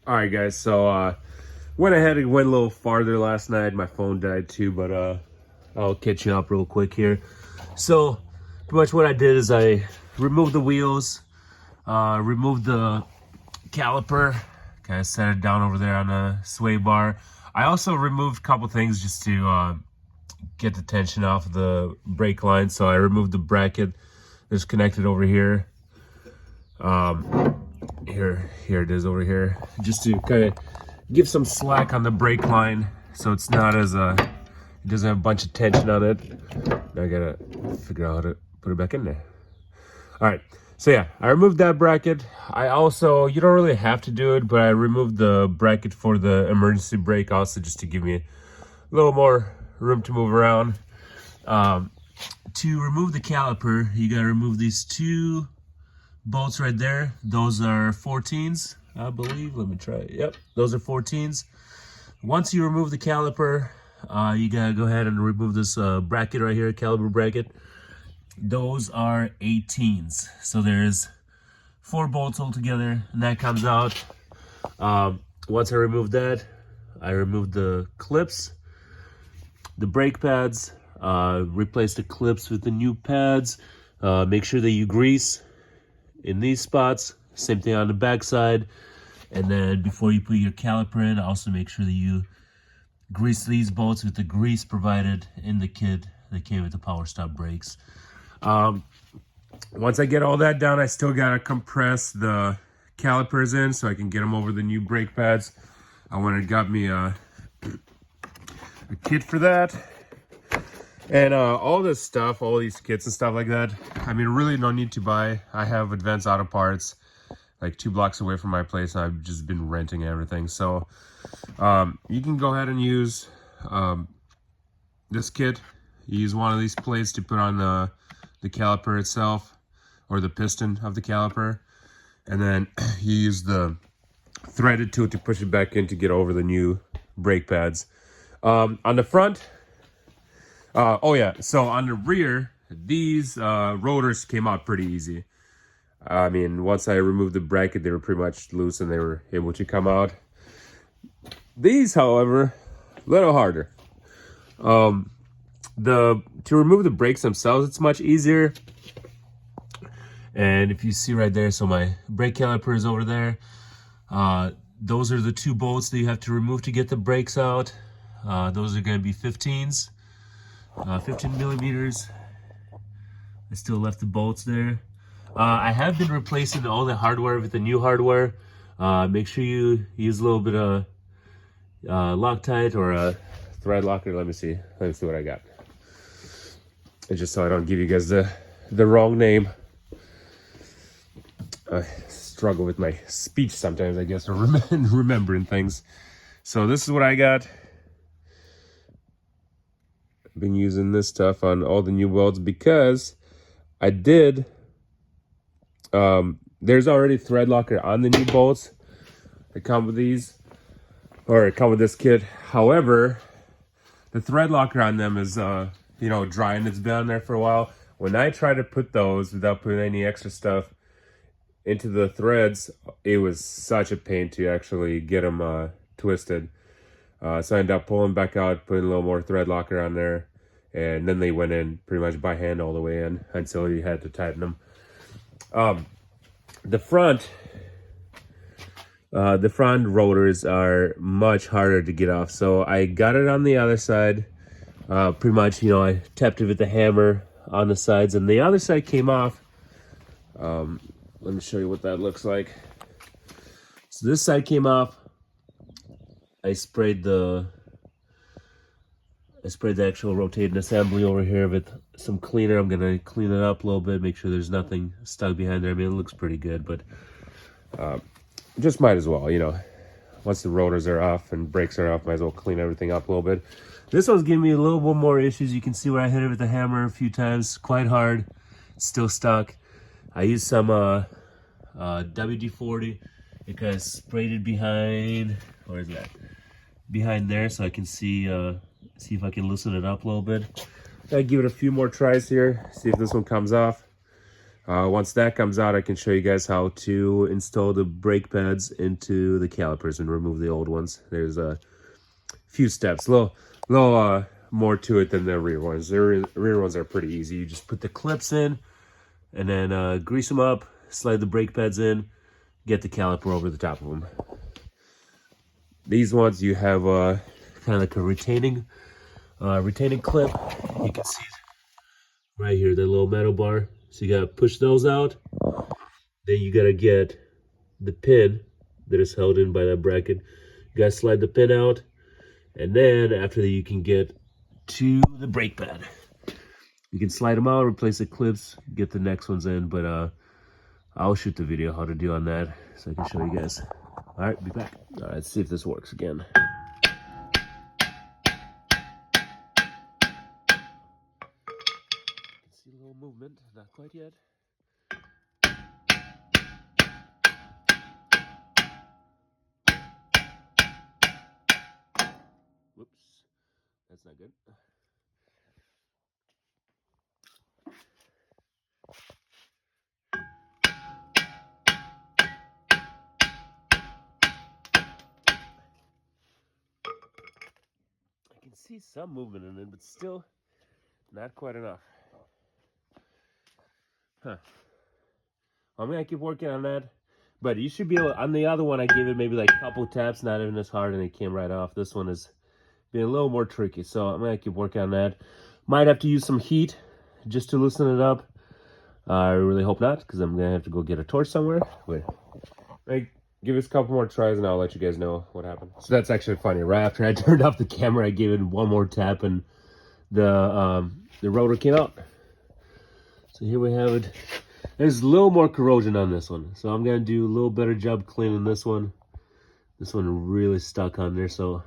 All right, guys. So went ahead and went a little farther last night. My phone died too, but I'll catch you up real quick here. So pretty much what I did is I removed the wheels, removed the caliper, kind of set it down over there on the sway bar. I also removed a couple things just to get the tension off of the brake line. So I removed the bracket that's connected over here. Here it is over here, just to kind of give some slack on the brake line so it's not as it doesn't have a bunch of tension on it. Now I gotta figure out how to put it back in there. All right, so yeah, I removed that bracket. I also, you don't really have to do it, but I removed the bracket for the emergency brake also, just to give me a little more room to move around. To remove the caliper, you gotta remove these two bolts right there. Those are 14s, I believe. Let me try it. Yep, those are 14s. Once you remove the caliper, you gotta go ahead and remove this bracket right here, caliper bracket. Those are 18s. So there's 4 bolts altogether, and that comes out. Once I remove that, I remove the clips, the brake pads, replace the clips with the new pads. Make sure that you grease in these spots, same thing on the back side. And then before you put your caliper in, also make sure that you grease these bolts with the grease provided in the kit that came with the Powerstop brakes. Once I get all that done, I still gotta compress the calipers in so I can get them over the new brake pads. I went and got me a kit for that. And all this stuff, all these kits and stuff like that, I mean, really no need to buy. I have Advanced Auto Parts like 2 blocks away from my place, and I've just been renting everything. So you can go ahead and use this kit. You use one of these plates to put on the caliper itself, or the piston of the caliper. And then you use the threaded tool to push it back in to get over the new brake pads. On the front, oh yeah, so on the rear, these rotors came out pretty easy. I mean, once I removed the bracket, they were pretty much loose and they were able to come out. These, however, a little harder. To remove the brakes themselves, it's much easier. And if you see right there, so my brake caliper is over there. Those are the 2 bolts that you have to remove to get the brakes out. Those are going to be 15s. 15 millimeters. I still left the bolts there. I have been replacing all the hardware with the new hardware. Make sure you use a little bit of Loctite or a thread locker. Let me see what I got. It's just so I don't give you guys the wrong name. I struggle with my speech sometimes, I guess, or remembering things. So this is what I got. Been using this stuff on all the new bolts because I did there's already thread locker on the new bolts that come with these, or come with this kit. However, the thread locker on them is you know, dry and it's been on there for a while. When I try to put those without putting any extra stuff into the threads, it was such a pain to actually get them twisted. So I ended up pulling back out, putting a little more thread locker on there, and then they went in pretty much by hand all the way in until you had to tighten them. The front rotors are much harder to get off. So I got it on the other side. Pretty much, you know, I tapped it with the hammer on the sides, and the other side came off. Let me show you what that looks like. So this side came off. I sprayed the actual rotating assembly over here with some cleaner. I'm gonna clean it up a little bit, make sure there's nothing stuck behind there. I mean, it looks pretty good, but just might as well, you know, once the rotors are off and brakes are off, might as well clean everything up a little bit. This one's giving me a little bit more issues. You can see where I hit it with the hammer a few times, quite hard. It's still stuck. I used some WD-40. It kind of sprayed it behind, where is that? Behind there, so I can see if I can loosen it up a little bit. I'll give it a few more tries here, see if this one comes off. Once that comes out, I can show you guys how to install the brake pads into the calipers and remove the old ones. There's a few steps, a little more to it than the rear ones. The rear ones are pretty easy. You just put the clips in and then grease them up, slide the brake pads in, get the caliper over the top of them. These ones you have kind of like a retaining clip. You can see right here, the little metal bar. So you gotta push those out. Then you gotta get the pin that is held in by that bracket. You gotta slide the pin out. And then after that, you can get to the brake pad. You can slide them out, replace the clips, get the next ones in. But I'll shoot the video how to do on that so I can show you guys. All right, be back. All right, let's see if this works again. See a little movement, not quite yet. Whoops, that's not good. I can see some movement in it, but still not quite enough. Huh. I'm gonna keep working on that, but you should be able. On the other one, I gave it maybe like a couple taps, not even as hard, and it came right off. This one is being a little more tricky, so I'm gonna keep working on that. Might have to use some heat just to loosen it up. I really hope not, because I'm gonna have to go get a torch somewhere. Wait, give us a couple more tries, and I'll let you guys know what happened. So that's actually funny. Right after I turned off the camera, I gave it one more tap, and the rotor came out. So here we have it. There's a little more corrosion on this one, so I'm gonna do a little better job cleaning this one. This one really stuck on there, so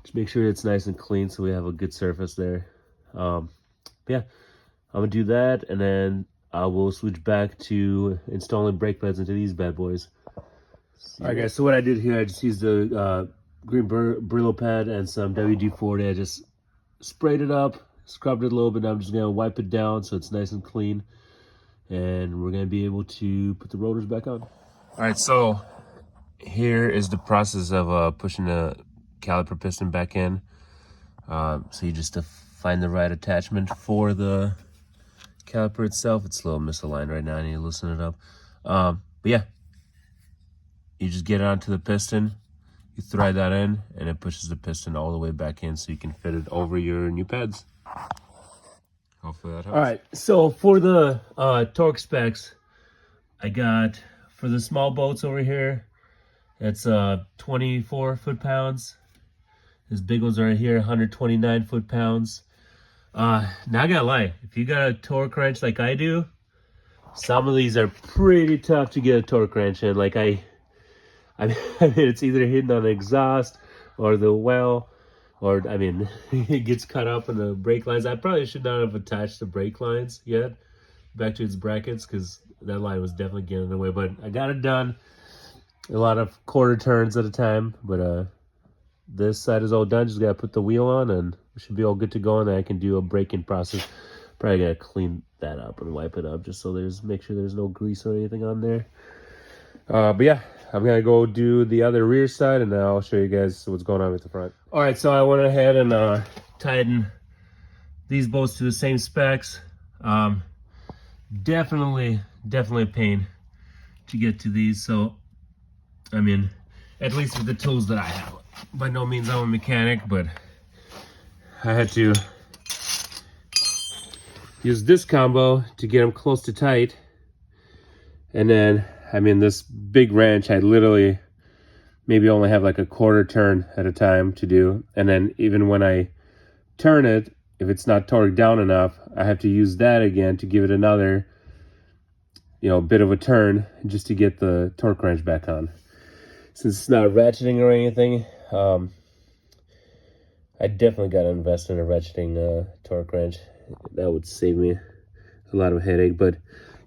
just make sure it's nice and clean so we have a good surface there. Yeah, I'm gonna do that, and then I will switch back to installing brake pads into these bad boys. All right, guys, so what I did here, I just used the green Brillo pad and some WD-40. I just sprayed it up, scrubbed it a little bit. Now I'm just gonna wipe it down so it's nice and clean, and we're gonna be able to put the rotors back on. All right, so here is the process of pushing the caliper piston back in. So you just find the right attachment for the caliper itself. It's a little misaligned right now. I need to loosen it up. But yeah, you just get it onto the piston, you thread that in, and it pushes the piston all the way back in so you can fit it over your new pads. Hopefully that helps. All right, so for the torque specs, I got, for the small boats over here, it's 24 foot-pounds. These big ones right here, 129 foot-pounds. Now I gotta lie, if you got a torque wrench like I do, some of these are pretty tough to get a torque wrench in. Like I mean, it's either hitting on the exhaust or the well, or I mean, it gets cut up in the brake lines. I probably should not have attached the brake lines yet back to its brackets, because that line was definitely getting in the way. But I got it done. A lot of quarter turns at a time, but this side is all done. Just gotta put the wheel on, and we should be all good to go. And then I can do a braking process. Probably gotta clean that up and wipe it up, just so make sure there's no grease or anything on there. But yeah, I'm gonna go do the other rear side, and then I'll show you guys what's going on with the front. All right, so I went ahead and tightened these bolts to the same specs. Definitely a pain to get to these. So, I mean, at least with the tools that I have. By no means I'm a mechanic, but I had to use this combo to get them close to tight. And then, I mean, this big wrench, I literally maybe only have like a quarter turn at a time to do. And then even when I turn it, if it's not torqued down enough, I have to use that again to give it another, bit of a turn just to get the torque wrench back on. Since it's not ratcheting or anything, I definitely got to invest in a ratcheting torque wrench. That would save me a lot of headache. But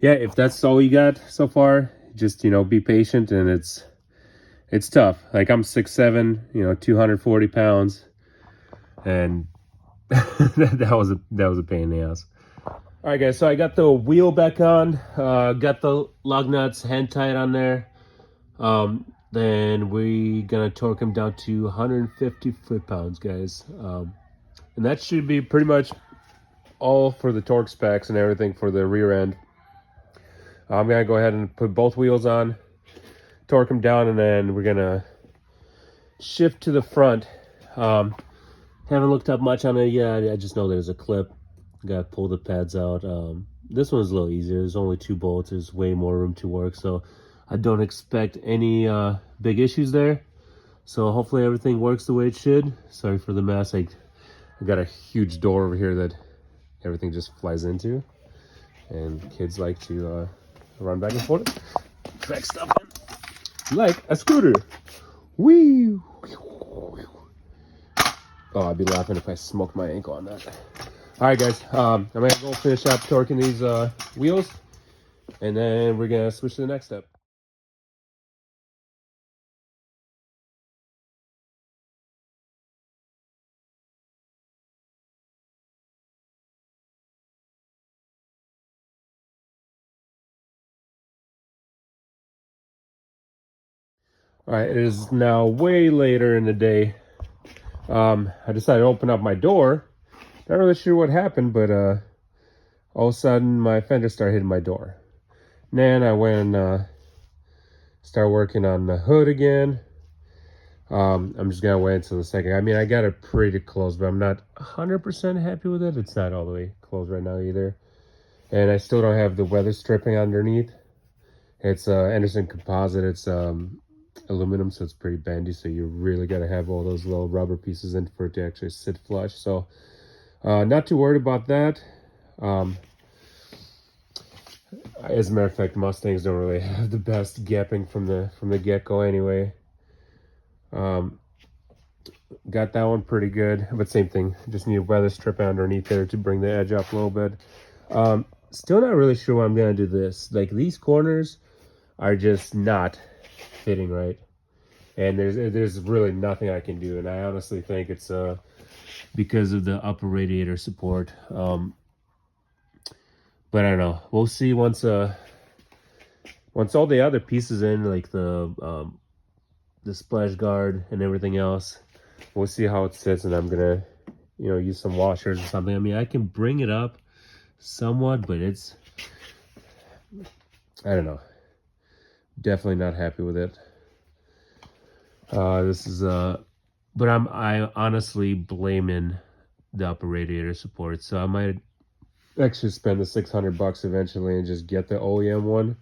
yeah, if that's all you got so far, just, be patient. And it's tough. Like, I'm 6'7", 240 pounds. And that was a pain in the ass. All All right, guys, so I got the wheel back on, got the lug nuts hand tied on there. Then we gonna torque them down to 150 foot-pounds, guys. And that should be pretty much all for the torque specs and everything for the rear end. I'm gonna go ahead and put both wheels on, torque them down, and then we're gonna shift to the front. Haven't looked up much on it yet. I just know there's a clip. Gotta pull the pads out. This one's a little easier. There's only 2 bolts. There's way more room to work, so I don't expect any big issues there. So hopefully everything works the way it should. Sorry for the mess. I got a huge door over here that everything just flies into, and kids like to run back and forth, crack stuff in like a scooter. Whee! Oh, I'd be laughing if I smoked my ankle on that. All right, guys, I'm gonna go finish up torquing these wheels, and then we're gonna switch to the next step. All right, it is now way later in the day. I decided to open up my door. Not really sure what happened, but all of a sudden my fender started hitting my door. And then I went and started working on the hood again. I'm just gonna wait until the second. I mean, I got it pretty close, but I'm not 100% happy with it. It's not all the way closed right now either. And I still don't have the weather stripping underneath. It's Anderson composite. It's aluminum, so it's pretty bendy, so you really got to have all those little rubber pieces in for it to actually sit flush. So not too worried about that. As a matter of fact, Mustangs don't really have the best gapping from the get-go anyway. Got that one pretty good, but same thing, just need a weather strip underneath there to bring the edge up a little bit. Still not really sure why I'm gonna do this. Like, these corners are just not fitting right, and there's really nothing I can do, and I honestly think it's because of the upper radiator support. But I don't know, we'll see once all the other pieces in, like the splash guard and everything else. We'll see how it sits, and I'm gonna use some washers or something. I mean, I can bring it up somewhat, but it's, I don't know, definitely not happy with it. This is but I honestly blaming the upper radiator support, so I might actually spend the $600 eventually and just get the OEM one.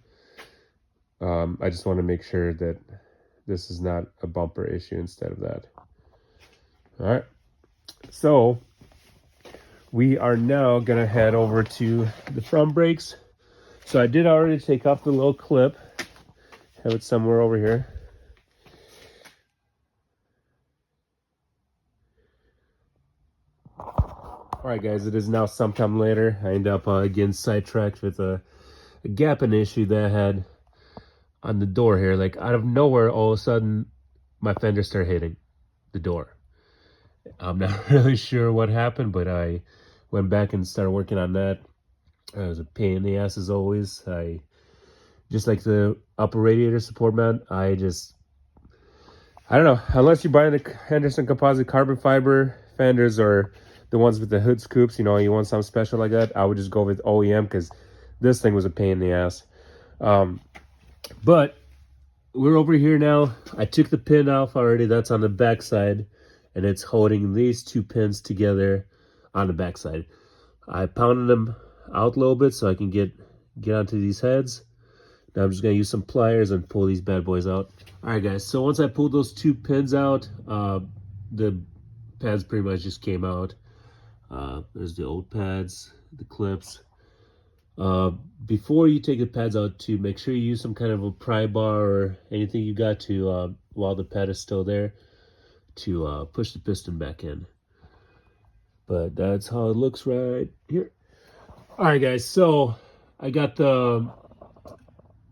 I just want to make sure that this is not a bumper issue instead of that. All right, so we are now gonna head over to the front brakes. So I did already take off the little clip. Have it somewhere over here. All right, guys, it is now sometime later. I end up getting sidetracked with a gapping issue that I had on the door here. Like, out of nowhere, all of a sudden, my fender started hitting the door. I'm not really sure what happened, but I went back and started working on that. It was a pain in the ass as always. I just like the upper radiator support mount. I don't know, unless you're buying the Anderson composite carbon fiber fenders or the ones with the hood scoops, you want something special like that, I would just go with OEM, because this thing was a pain in the ass. But we're over here now. I took the pin off already. That's on the back side, and it's holding these 2 pins together on the back side. I pounded them out a little bit so I can get onto these heads. Now I'm just gonna use some pliers and pull these bad boys out. All right, guys, so once I pulled those 2 pins out, the pads pretty much just came out. There's the old pads, the clips. Before you take the pads out, to make sure you use some kind of a pry bar or anything you got to, while the pad is still there, to push the piston back in. But that's how it looks right here. All right, guys, so I got the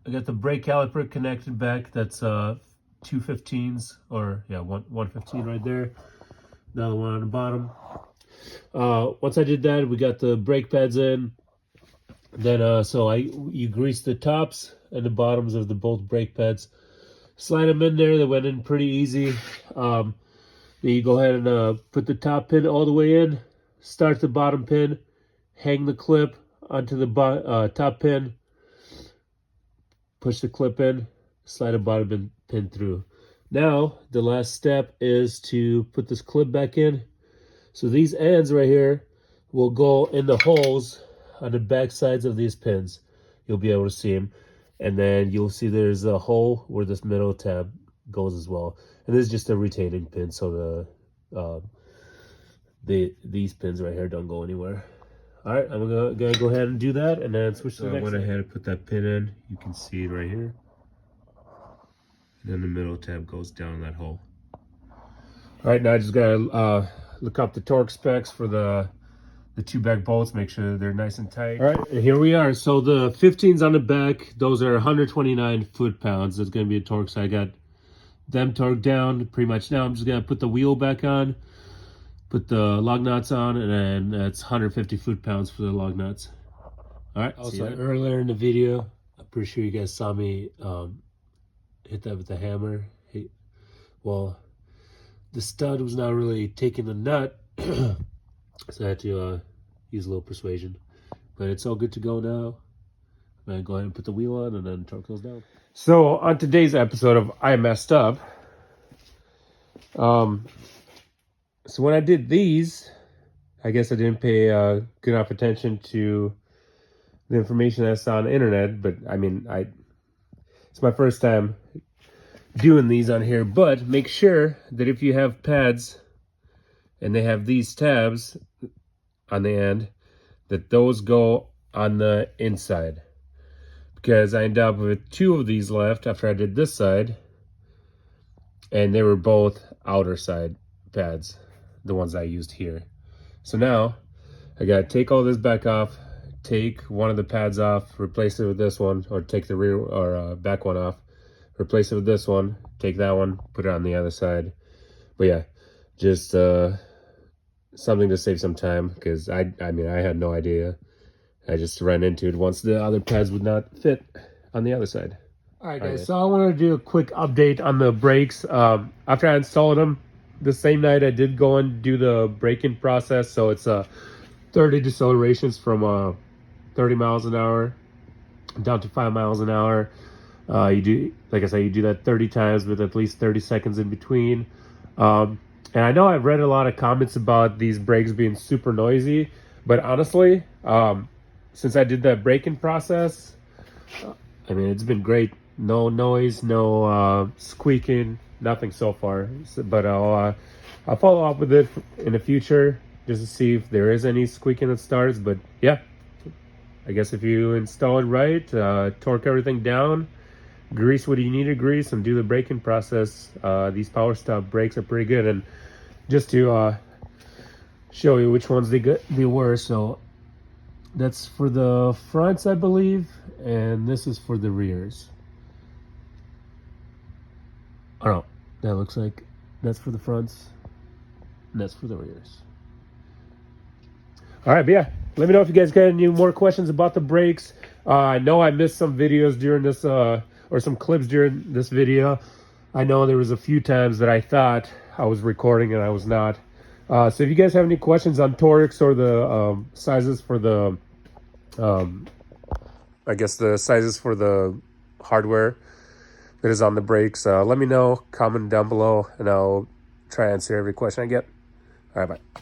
brake caliper connected back. That's 215s, or yeah, 115 right there. Another one on the bottom. Once I did that, we got the brake pads in. Then you grease the tops and the bottoms of the both brake pads. Slide them in there. They went in pretty easy. Then you go ahead and put the top pin all the way in. Start the bottom pin. Hang the clip onto the top pin. Push the clip in. Slide the bottom pin through. Now the last step is to put this clip back in. So these ends right here will go in the holes on the back sides of these pins. You'll be able to see them. And then you'll see there's a hole where this middle tab goes as well. And this is just a retaining pin, so these pins right here don't go anywhere. All right, I'm gonna go ahead and do that, and then switch to the next. I went ahead and put that pin in. You can see it right here. And then the middle tab goes down that hole. All right, now I just gotta look up the torque specs for the two back bolts, make sure they're nice and tight. All right, here we are. So the 15s on the back, those are 129 foot-pounds. That's gonna be a torque. So I got them torqued down pretty much. Now I'm just gonna put the wheel back on, put the lug nuts on, and then that's 150 foot-pounds for the lug nuts. All right, also earlier in the video, I'm pretty sure you guys saw me hit that with the hammer. Well, the stud was not really taking the nut. So I had to use a little persuasion. But it's all good to go now. I'm going to go ahead and put the wheel on and then torque those down. So on today's episode of I Messed Up, so when I did these, I guess I didn't pay good enough attention to the information I saw on the internet. But I mean, it's my first time doing these on here. But make sure that if you have pads and they have these tabs on the end, that those go on the inside. Because I ended up with 2 of these left after I did this side, and they were both outer side pads, the ones I used here. So now I gotta take all this back off, take one of the pads off, replace it with this one, or take the rear or back one off, replace it with this one, take that one, put it on the other side. But yeah, just something to save some time, because I mean, I had no idea. I just ran into it once the other pads would not fit on the other side. All right, guys, so I want to do a quick update on the brakes. After I installed them, the same night I did go and do the braking process. So it's 30 decelerations from 30 miles an hour down to 5 miles an hour. You do, like I said, you do that 30 times with at least 30 seconds in between. And I know I've read a lot of comments about these brakes being super noisy, but honestly, since I did that braking process, I mean, it's been great. No noise, no squeaking, nothing so far. But I'll follow up with it in the future just to see if there is any squeaking that starts. But yeah, I guess if you install it right, torque everything down, grease what you need to grease, and do the braking process, these Powerstop brakes are pretty good. And just to show you which ones they were, so that's for the fronts, I believe, and this is for the rears. Oh no, that looks like that's for the fronts, and that's for the rears. All right, but yeah, let me know if you guys got any more questions about the brakes. I know I missed some videos during this, or some clips during this video. I know there was a few times that I thought I was recording and I was not. So if you guys have any questions on torques or the sizes for the, I guess the sizes for the hardware that is on the brakes, let me know, comment down below, and I'll try to answer every question I get. All right, bye.